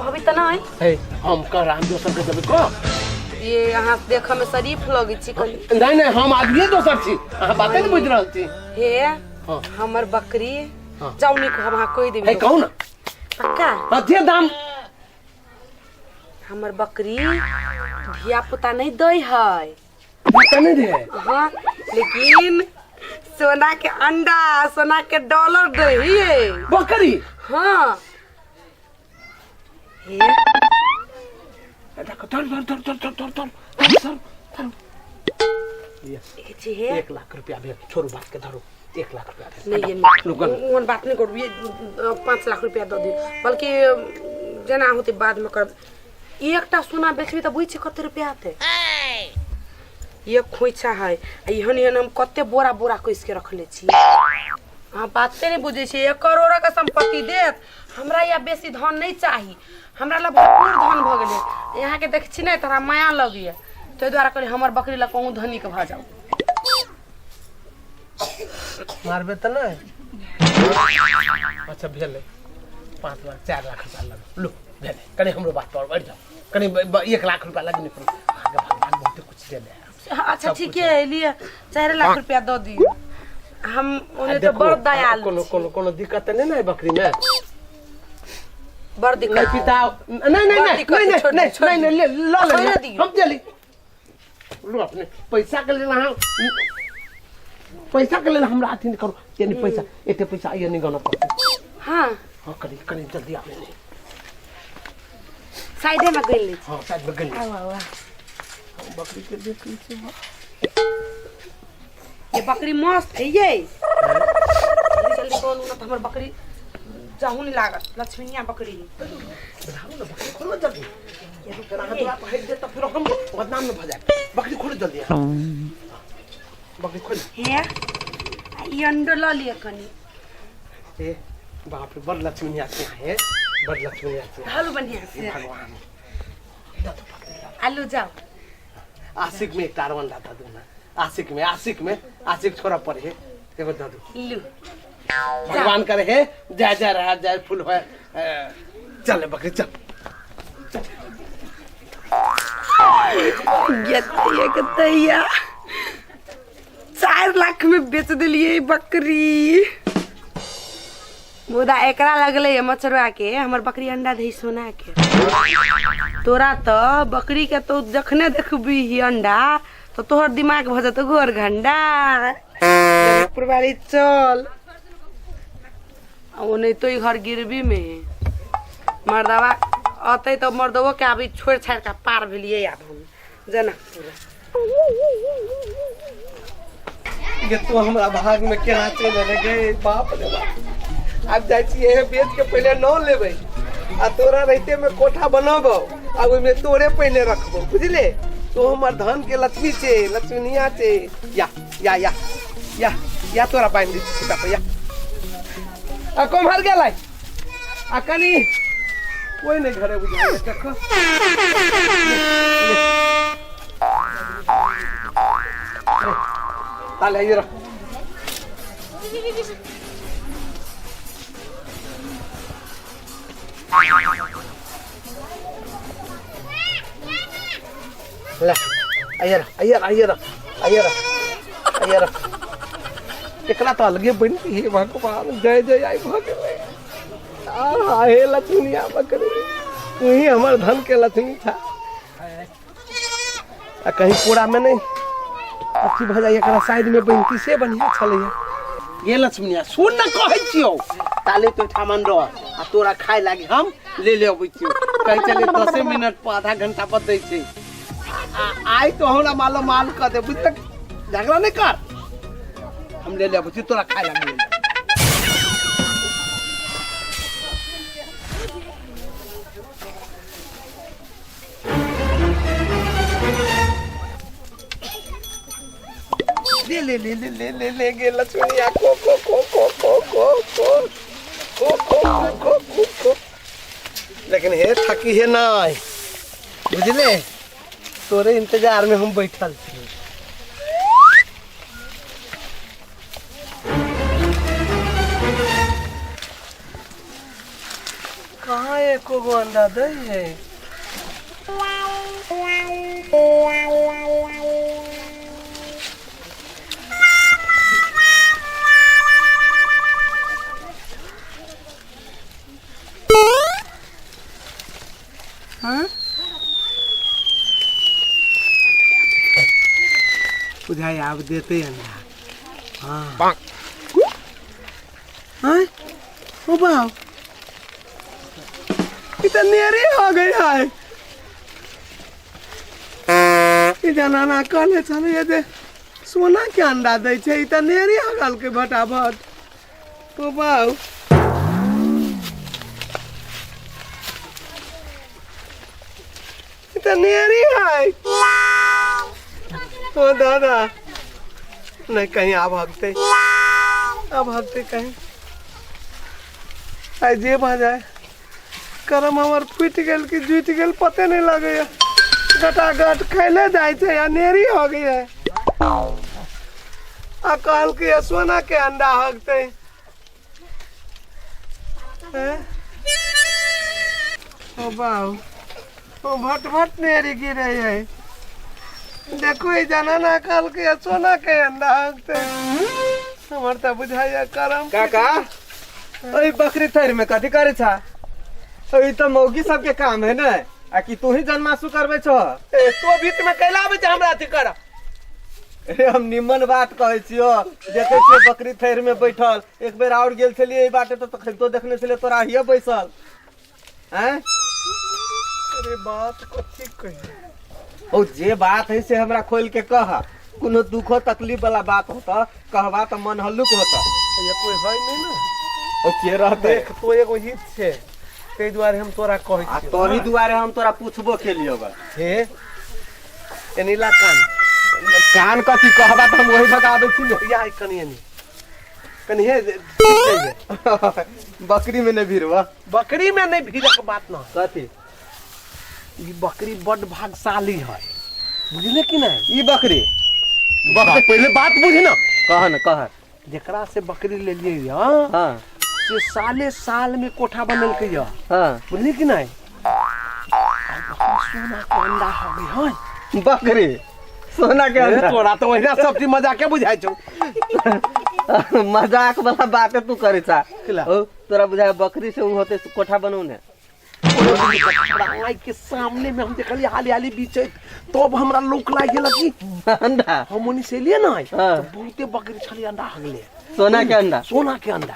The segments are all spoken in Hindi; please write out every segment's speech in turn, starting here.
कहबी त नहीं है हम कर राम दोसर के देबे को ये यहाँ देख में शरीफ लगे छी कनी नहीं नहीं हम आदमी दोसर छी अहाँ बाते नहीं बुझ रहल छी हे हां हमर बकरी हाँ। जाउनी को हम कोई देबी है कौन पक्का अधे दाम हमर बकरी धिया पुता नहीं दई है पता नहीं दे हाँ लेकिन सोना के अंडा सोना के डॉलर दही है बकरी हाँ हे ये 1 लाख रुपया भेज छोड़ो बात के धरो 1 लाख रुपया नहीं ये उन बात नहीं करू ये 5 लाख रुपया दे दी बल्कि जना होते बाद में कर एकटा सोना बेचबी त बुझ कते रुपया आते ये खोइछा है यहन हम कते बोरा बोरा कइस के रखले छी हां बाते नहीं बुझे छी 1 करोड़ का संपत्ति देत हमरा या बेसी धन नहीं चाहिए हमरा ला भरपूर धन भ गेले यहाँ के देख छी नहीं तोरा माया लगिए तो द्वारा करे हमर बकरी ला कहूं धनी के भ जाऊ मारबे त नहीं अच्छा भेले 5 लाख 4 लाख रुपया लग लो भेले कने हमरो बात पर बैठ जाओ कने 1 लाख रुपया लग नहीं आगे भगवान बहुत कुछ दे दे अच्छा ठीक है लिए 4 लाख रुपया दो दी हम उन्हें तो बड़ दयालु कोनो दिक्कत नहीं है बकरी में बड़ दिक्कत पिता नहीं ले लो हम चली लो अपने पैसा के लेल हां पैसा के लेल हमरा अथी करो यानी पैसा एते पैसा ये नहीं गना पड़ता हां हां करी जल्दी आवे नहीं साइड में गइल ले हां साइड में गइल वाह बकरी के देख लीजिए ये बकरी मस्त है ये जल्दी कौन ना हमर बकरी जाहू नहीं लागत लक्ष्मीनिया बकरी बढ़ाओ ना बकरी खोलो जल्दी ये तो करा तो आप हेड दे तो फिर हम बदनाम में भ जाए बकरी खोलो जल्दी बकरी खोल हे ये अंडो ला लिया कनी ए बाप रे बड़ लक्ष्मीनिया से है बड़ लक्ष्मीनिया से हालू बढ़िया से भगवान आलू जाओ आशिक में कारवन दाता दूना आशिक में आशिक छोरा पर है एगो दादू लू भगवान करे है जय जय रहा जय फूल है चल बकरी चल ये कतैया 4 लाख में बेच दिलिए बकरी मुदा एकरा लगले है मछरुआ के हमर बकरी अंडा दही सोना के तोरा तो बकरी के तो जखने देखबी ही अंडा तो तोहर दिमाग भ जत गोर घंडा पुरवारी चल ओ नहीं तो घर गिरबी में मर्दवा अतै तो मर्दवो के अभी छोड़ छाड़ का पार भेलिए याद हम जना ये तो हमरा भाग में केना चले लगे बाप रे बाप अब जाय छी ए बेच के पहले न लेबै आ तोरा रहते में कोठा बनाबो आ ओइ में तोरे पहले रखबो बुझले तो हमर धन के लक्ष्मी छे लक्ष्मीनिया छे या तोरा बांध दी सीता पे या आ कम हर गेलै आ कनी कोई नहीं घरे बुझाय देखो ताले ये रख ला आइए एकरा तो अलगे बन हे भगवान जय जय आई भगले आ हे लक्ष्मीनिया बकरी तू ही हमर धन के लक्ष्मी था आ कहीं पूरा में नहीं अच्छी भजा एकरा साइड में बनती से बढ़िया छलैया ये लक्ष्मीनिया सुन न कहै छियो ताले तो ठामन रो आ तोरा खाए लागी हम ले लेबै छियो कहि चले 10 मिनट पर आधा घंटा पर दै छै आई तो हमरा मालो माल कर दे बुझ तक झगड़ा नहीं कर हम ले लेबै छियो तोरा खाए लागी ले गे लक्ष्मीनिया को लेकिन हे थकी है नहीं बुझले तोरे इंतजार में हम बैठल छी कहाँ एको गो अंडा दे है। हाँ? बुझाई आप देते अंडा। हाँ हाँ ओ बाप इतनी हो गई है। इतना ना कले चले ये दे सोना के अंडा दे छे इतने हगल के भटाभट ओ बाप इतनी है ओ दादा नहीं कहीं आप भागते कहीं आई जे जाए करम हमार फूट गेल कि जुट गेल पते नहीं लगे गटागट खैले जाए थे या नेरी हो गई है आ कहल के सोना के अंडा हगते ओ बाऊ ओ भट भट नेरी गिरे है देखो ये जाना ना कहल के सोना के अंडा हगते हमार तो बुझाइए करम काका ओई बकरी थैर में कथी करे छा ओई तो मौगी सबके काम है ना आ कि तू ही जन्मासु करबे छ ए तो बीच में कैला आबे छ हमरा अथी कर अरे हम निमन बात कहै छियो देखे छियो बकरी थैर में बैठल एक बेर और गेल छलिए ई बाटे तो खैतो देखने छलिए तोरा हिया बैसल हैं अरे बात कथी कही ओ जे बात है से हमरा खोल के कह कोनो दुखो तकलीफ वाला बात होता कहबा तो मन हल्लुक होता ये कोई है नहीं ना ओ के रहते देख तो एगो हित छे ते दुआरे हम तोरा कहै आ छी तोरी दुआरे हम तोरा पूछबो के लियो बा हे एनीला कान कथी कहबा तो हम वही बताबे छी या कनिए कनिए ठीक बकरी में नहीं भीड़वा बकरी में नहीं भीड़क बात ना कथी ई बकरी बड़ भागशाली है बुझले कि नहीं ई बकरी पहले बात बुझी ना कह जेकरा से बकरी ले लिए हां हां से साले साल में कोठा बनल के हां बुझली कि नहीं सोना के अंडा हो गई है बकरी सोना के अंडा तोरा तो वही सब चीज मजाक बुझाई छौ मजाक वाला बातें तू करे छा किला? ओ तोरा बुझाय बकरी से उ होते कोठा बनौने आई के सामने में हम देखली हाली हाली बीचे तो अब हमरा लोक लाग गेल कि अंडा हम ओनी से लिए ना हाँ। तो बहुते बकरी छली अंडा हगले सोना के अंडा सोना के अंडा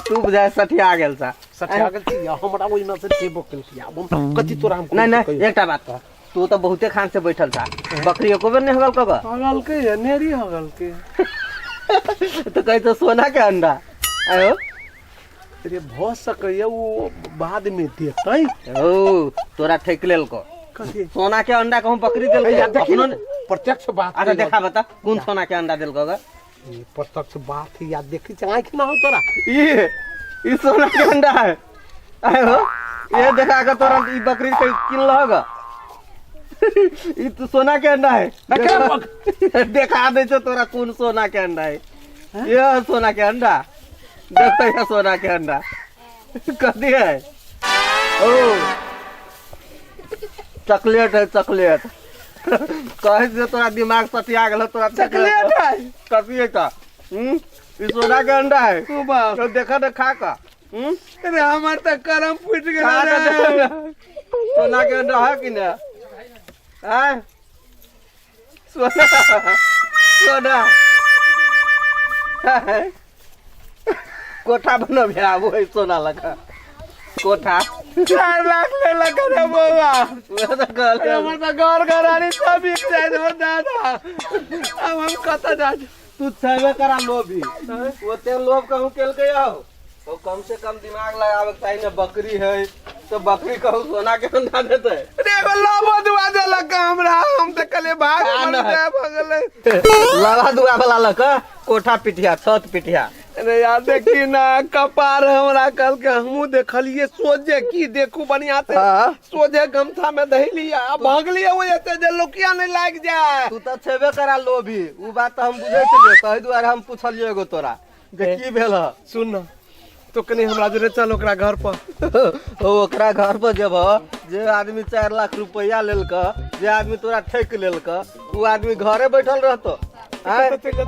तू बुझाय सठिया गेल छा सठिया गेल छी हमरा ओइ में से देबो केल छी अब कथि तोरा हम नहीं एकटा बात कह तू तो बहुते खान से बैठल था बकरी एको बेर नहीं हगल कब हगल के नेरी हगल के तो कह तो सोना के अंडा आयो अरे भ सकैया वो बाद में देतै ओ तोरा ठेक लेल को कथि सोना के अंडा कहूं बकरी देल या देखी अपनो ना, प्रत्यक्ष बात अच्छा देखा बता कौन सोना के अंडा देल को ये प्रत्यक्ष बात है या देखी छ आंख ना हो तोरा ई सोना के अंडा है आयो ये देखा के तोरा ई बकरी के किन लहगा ई तो सोना के अंडा है देखा दे छो तोरा कौन सोना के अंडा है ये सोना के अंडा देखो ये सोना के अंडा कथी है ओ चॉकलेट है चॉकलेट कहे से तोरा दिमाग सटिया गेल तोरा चॉकलेट है कथी है का ई सोना के अंडा है ओ बाप तो देखा तो खा का अरे हमार त करम फूट गेल खा का रे देखा। सोना के अंडा है कि ना है सोना सोना है? कोठा बनो भ्या वो है सोना लगा कोठा 4 लाख ले लगा रे बाबा वो तो कहल हमर त घर घरानी सब बिक जाए रे दादा अब हम कत जा तू छेबे करा लोभी वो ते लोभ कहूं केल के आओ तो कम से कम दिमाग लगावे के चाहिए ना बकरी है तो बकरी कहूं सोना के अंडा देते रे एगो लोबो दुआ दे लगा हमरा हम त कले भाग हाँ मर ना। जाए भगले लगा दुआ वाला लका कोठा पिटिया छत पिटिया अरे यार देखी ना कपार हमरा कल के हमू देखलिए सोजे की देखू बढ़िया से हाँ। सोजे गमछा में धइलिया भागलिए वो एते जे लोकिया नहीं लाग जाए तू तो छेबे करा लोभी उ बात तो हम बुझे छलिए कहि दुआरे हम पूछलिए एगो तोरा जे की भेल ह? सुन तो कनी हमरा जोरे चल ओकरा घर पर। ओकरा घर पर जब जे आदमी 4 लाख रुपया लेलक, जे आदमी तोरा ठेक लेलक, वो आदमी घरे बैठल रहतो।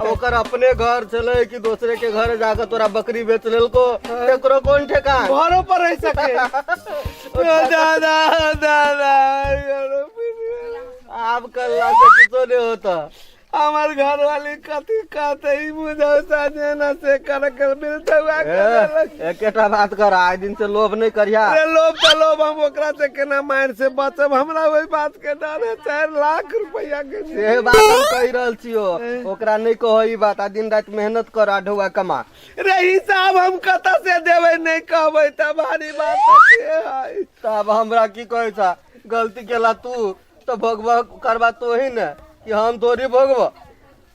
ओकर अपने घर चले कि दूसरे के घर जाकर तोरा बकरी बेच लेलको, एकरो कौन ठेका? घरों पर रह सके। दादा दादा अब कल्ला से किसो नहीं होता। हमार घर वाली कथी कहते ही मुझे साजना से कर मिलता हुआ एकेटा बात कर, आज दिन से लोभ नहीं करिया। अरे लोभ तो लोभ, हम ओकरा से केना मार से बचब, हमरा वही बात के डर है। 4 लाख रुपया के से बात हम कह रहल छियो, ओकरा नहीं कहो ई बात। आ दिन रात मेहनत कर, आढुआ कमा। रे हिसाब हम कता से देवे, नहीं कहबै त भारी बात है। तब हमरा की कहै छा, गलती केला तू तो भोगबा करबा तो ही न कि हम तोरी भोगब।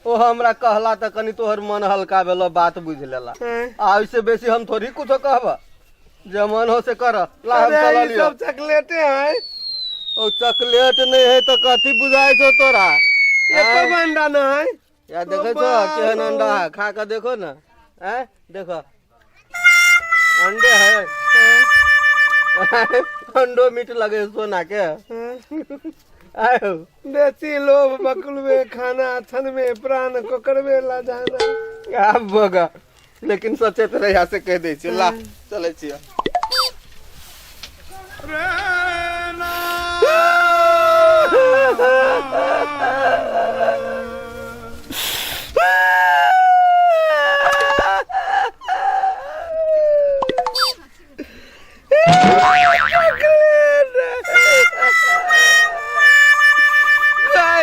ओ हमरा कहला त कनी तोहर मन हल्का भेलो, बात बुझ लेला। आ इससे बेसी हम थोड़ी कुछो कहब, जे मन हो से कर। ला हम चला लियो। सब चॉकलेटे है। ओ चॉकलेट नहीं है तो कथी बुझाई छो तोरा? एको अंडा न है। या देखो छो केहन अंडा है, खा के देखो ना। हैं देखो अंडे है। अंडो मीठ लगे सोना के। आयो देसी लोभ बकुलवे खाना, छन में प्राण कोकरवे ला जाना। क्या बोगा, लेकिन सचेत रहिया से कह दे छी। ला चले छी।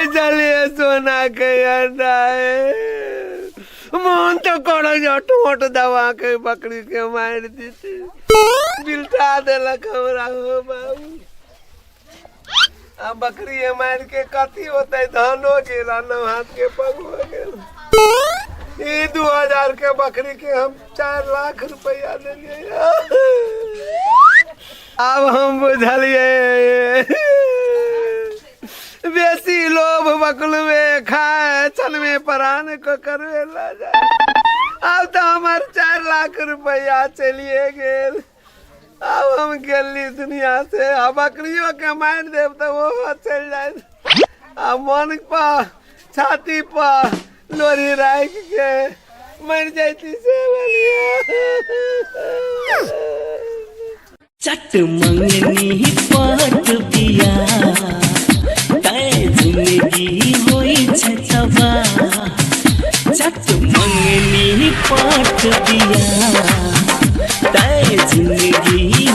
चलिए सोना के अंडा है। मन तो करो टोट दवा के बकरी के मार दी थी, बिल्टा देलक हमरा हो बाबू। अब बकरी मार के कथी होते, धानो गेल, न हाथ के पग हो गेल। ई 2000 के बकरी के हम 4 लाख रुपया देलिए। अब हम बुझलिए बेसी लोभ बकुलवे खाए, छन में प्राण को करवे ला जाए। अब तो हमारे 4 लाख रुपया चलिए गेल। अब हम गेली दुनिया से। अब बकरियों के मार देव तो वो चल जाए। अब मन पर छाती पर लोरी राख के मर जाती से चट मंगनी पट बिया, तय जिंदगी होई छै तबाह। चट मंगनी पट बिया, तय जिंदगी